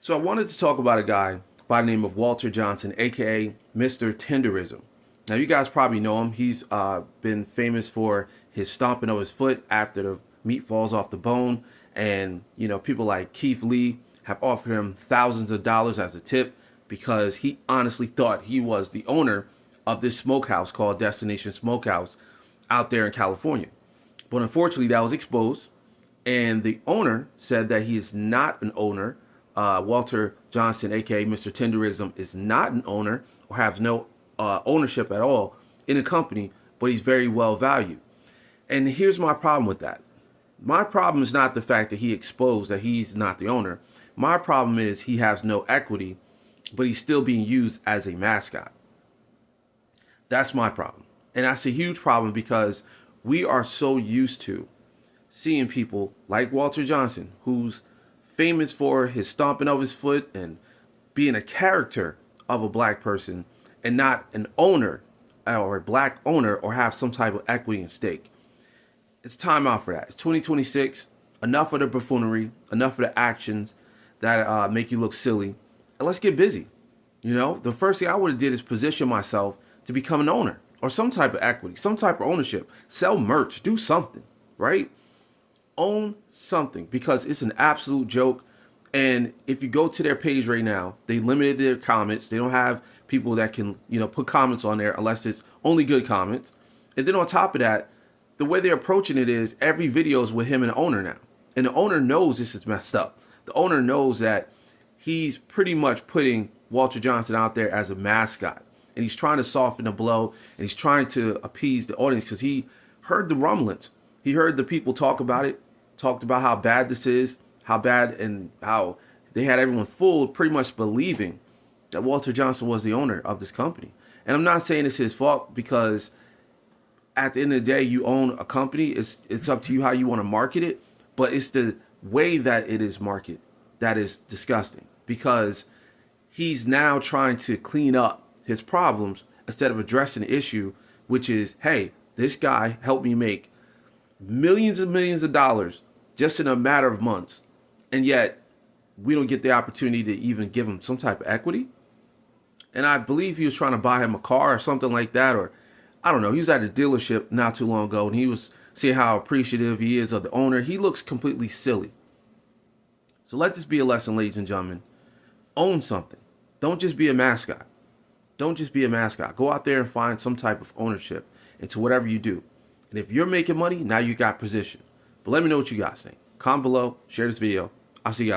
So I wanted to talk about a guy by the name of Walter Johnson, aka Mr. Tenderism. Now you guys probably know him. He's been famous for his stomping of his foot after the meat falls off the bone, and people like Keith Lee have offered him thousands of dollars as a tip because he honestly thought he was the owner of this smokehouse called Destination Smokehouse out there in California. But unfortunately, that was exposed, and the owner said that he is not an owner. Walter Johnson, aka Mr. Tenderism, is not an owner or has no ownership at all in a company, but he's very well valued. And here's my problem with that. My problem is not the fact that he exposed that he's not the owner. My problem is he has no equity, but he's still being used as a mascot. That's my problem. And that's a huge problem because we are so used to seeing people like Walter Johnson, who's famous for his stomping of his foot and being a character of a black person and not an owner or a black owner or have some type of equity and stake. It's time out for that. It's 2026. Enough of the buffoonery, enough of the actions that make you look silly. And let's get busy. The first thing I would have did is position myself to become an owner or some type of equity, some type of ownership. Sell merch, do something, right? Own something, because it's an absolute joke. And if you go to their page right now, they limited their comments. They don't have people that can, put comments on there unless it's only good comments. And then on top of that, the way they're approaching it is every video is with him and the owner now. And the owner knows this is messed up. The owner knows that he's pretty much putting Walter Johnson out there as a mascot. And he's trying to soften the blow, and he's trying to appease the audience because he heard the rumblings. He heard the people talk about it, talked about how bad this is, how bad, and how they had everyone fooled, pretty much believing that Walter Johnson was the owner of this company. And I'm not saying it's his fault, because at the end of the day, you own a company. It's up to you how you want to market it, but it's the way that it is marketed that is disgusting, because he's now trying to clean up his problems instead of addressing the issue, which is, hey, this guy helped me make millions and millions of dollars just in a matter of months, and yet we don't get the opportunity to even give him some type of equity. And I believe he was trying to buy him a car or something like that, or I don't know. He was at a dealership not too long ago, and he was seeing how appreciative he is of the owner. He looks completely silly. So let this be a lesson, ladies and gentlemen. Own something. Don't just be a mascot. Don't just be a mascot. Go out there and find some type of ownership into whatever you do. And if you're making money, now you got position. But let me know what you guys think. Comment below, share this video. I'll see you guys.